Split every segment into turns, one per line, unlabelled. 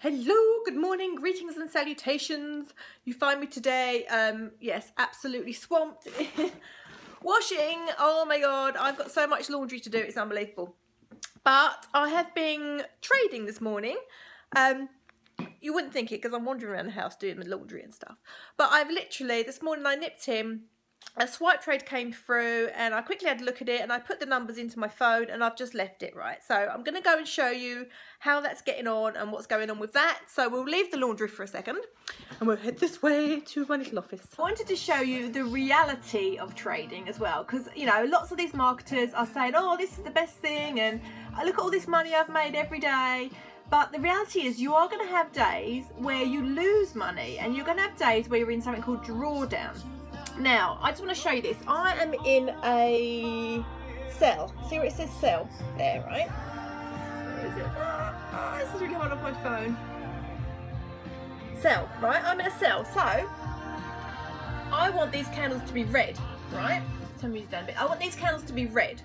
Hello, good morning, greetings and salutations. You find me today, yes, absolutely swamped. Washing, oh my god, I've got so much laundry to do, it's unbelievable. But I have been trading this morning. You wouldn't think it because I'm wandering around the house doing the laundry and stuff. But I've literally, this morning I nipped in, a swipe trade came through and I quickly had a look at it and I put the numbers into my phone and I've just left it, right? So I'm going to go and show you how that's getting on and what's going on with that. So we'll leave the laundry for a second and we'll head this way to my little office. I wanted to show you the reality of trading as well, because, you know, lots of these marketers are saying, oh, this is the best thing and look at all this money I've made every day. But the reality is you are going to have days where you lose money and you're going to have days where you're in something called drawdown. Now, I just want to show you this. I am in a sell. See where it says sell? There, right? Where is it? This is really hard off my phone. Sell, right? I'm in a sell. So, I want these candles to be red, right? Turn music down a bit. I want these candles to be red.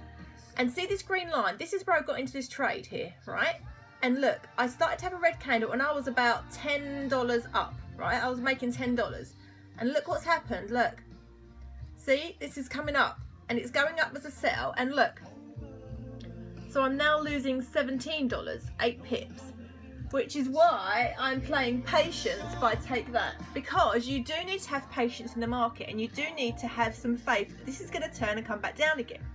And see this green line? This is where I got into this trade here, right? And look, I started to have a red candle and I was about $10 up, right? I was making $10. And look what's happened, look. See, this is coming up and it's going up as a sell and look. So I'm now losing $17, 8 pips, which is why I'm playing patience by take that, because you do need to have patience in the market and you do need to have some faith that this is going to turn and come back down again.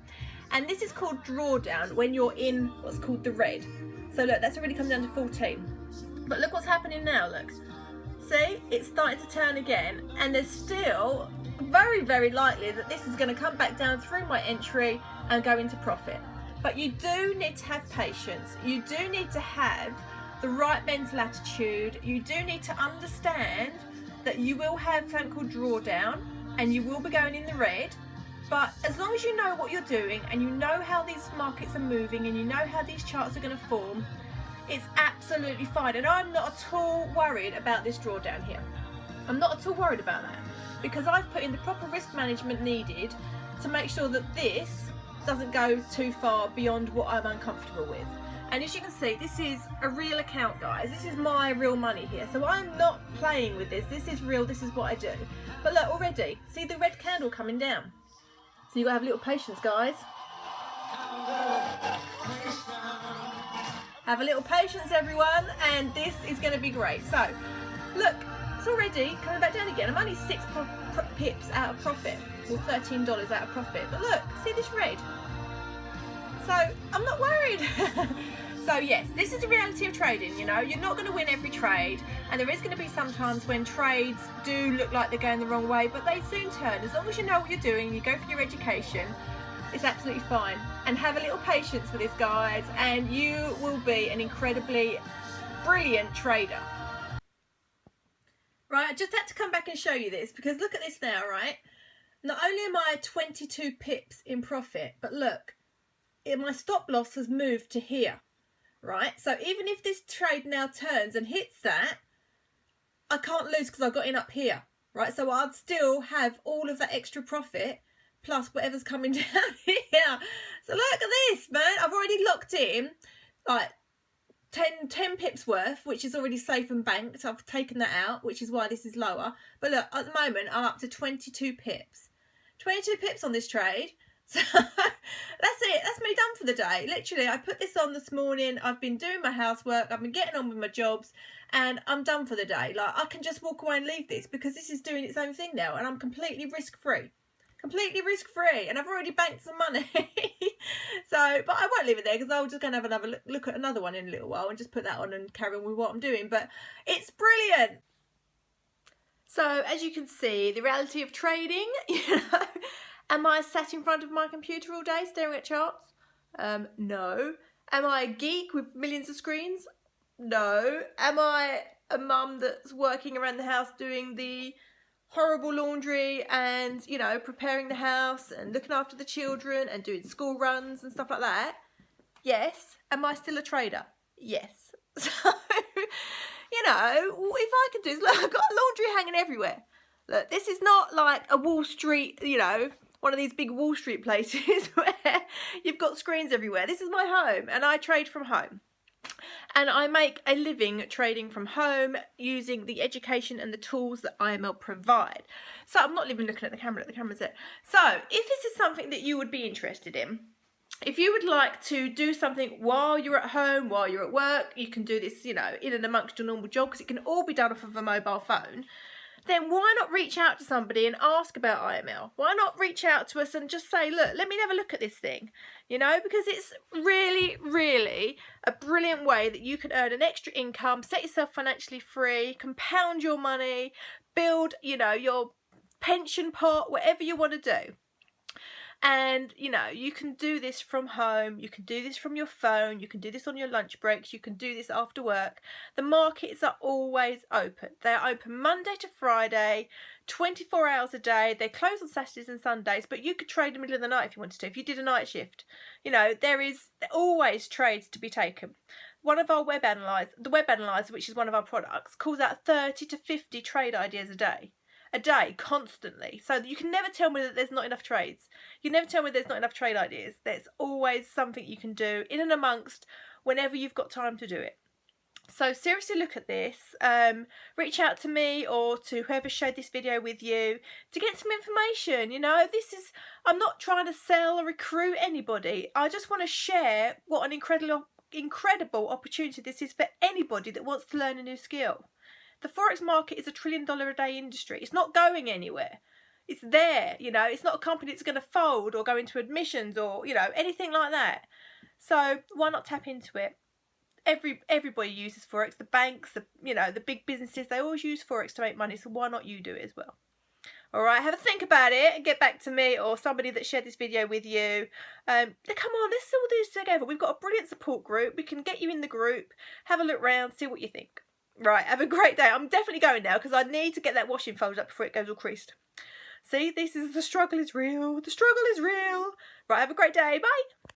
And this is called drawdown when you're in what's called the red. So look, that's already come down to 14. But look what's happening now, look. See, it's starting to turn again and there's still very likely that this is going to come back down through my entry and go into profit. But you do need to have patience. You do need to have the right mental attitude. You do need to understand that you will have something called drawdown and you will be going in the red. But as long as you know what you're doing and you know how these markets are moving and you know how these charts are going to form, it's absolutely fine. And I'm not at all worried about this drawdown here. I'm not at all worried about that, because I've put in the proper risk management needed to make sure that this doesn't go too far beyond what I'm uncomfortable with. And as you can see, this is a real account, guys. This is my real money here. So I'm not playing with this. This is real. This is what I do. But look, already, see the red candle coming down. So you've got to have a little patience, guys. Have a little patience, everyone, and this is going to be great. So, look, it's already coming back down again. I'm only 6 pips out of profit, or $13 out of profit. But look, see this red? So, I'm not worried. So, yes, this is the reality of trading, you know. You're not going to win every trade, and there is going to be some times when trades do look like they're going the wrong way, but they soon turn. As long as you know what you're doing, you go for your education, it's absolutely fine. And have a little patience with this, guys, and you will be an incredibly brilliant trader. Right, I just had to come back and show you this, because look at this now, right? Not only am I 22 pips in profit, but look, my stop loss has moved to here, right? So even if this trade now turns and hits that, I can't lose because I got in up here, right? So I'd still have all of that extra profit plus whatever's coming down here. So look at this, man. I've already locked in like 10 pips worth, which is already safe and banked. I've taken that out, which is why this is lower. But look, at the moment, I'm up to 22 pips. 22 pips on this trade. So that's it. That's me done for the day. Literally, I put this on this morning. I've been doing my housework. I've been getting on with my jobs. And I'm done for the day. Like, I can just walk away and leave this because this is doing its own thing now. And I'm completely risk-free. Completely risk-free, and I've already banked some money. So, but I won't leave it there because I'm just going to have another look at another one in a little while and just put that on and carry on with what I'm doing. But it's brilliant. So, as you can see, the reality of trading, you know, am I sat in front of my computer all day staring at charts? No. Am I a geek with millions of screens? No. Am I a mum that's working around the house doing the horrible laundry and, you know, preparing the house and looking after the children and doing school runs and stuff like that? Yes. Am I still a trader? Yes. So, you know, if I can do this, look, I've got laundry hanging everywhere. Look, this is not like a Wall Street, you know, one of these big Wall Street places where you've got screens everywhere. This is my home and I trade from home. And I make a living trading from home using the education and the tools that IML provide. So I'm not even looking at the camera's there. So if this is something that you would be interested in, if you would like to do something while you're at home, while you're at work, you can do this, you know, in and amongst your normal job, because it can all be done off of a mobile phone, then why not reach out to somebody and ask about IML? Why not reach out to us and just say, look, let me have a look at this thing, you know, because it's really, really a brilliant way that you can earn an extra income, set yourself financially free, compound your money, build, you know, your pension pot, whatever you want to do. And, you know, you can do this from home, you can do this from your phone, you can do this on your lunch breaks, you can do this after work. The markets are always open. They're open Monday to Friday, 24 hours a day. They close on Saturdays and Sundays, but you could trade in the middle of the night if you wanted to, if you did a night shift. You know, there is always trades to be taken. One of our web analyzer, which is one of our products, calls out 30 to 50 trade ideas a day, constantly. So you can never tell me that there's not enough trades. You can never tell me there's not enough trade ideas. There's always something you can do in and amongst whenever you've got time to do it. So seriously look at this. Reach out to me or to whoever shared this video with you to get some information. You know, I'm not trying to sell or recruit anybody. I just want to share what an incredible opportunity this is for anybody that wants to learn a new skill. The Forex market is $1 trillion a day industry. It's not going anywhere. It's there, you know. It's not a company that's going to fold or go into admissions or, you know, anything like that. So why not tap into it? Everybody uses Forex. The banks, the big businesses, they always use Forex to make money. So why not you do it as well? All right, have a think about it and get back to me or somebody that shared this video with you. Come on, let's all do this together. We've got a brilliant support group. We can get you in the group, have a look round, see what you think. Right, have a great day. I'm definitely going now because I need to get that washing folded up before it goes all creased. See, the struggle is real. The struggle is real. Right, have a great day. Bye.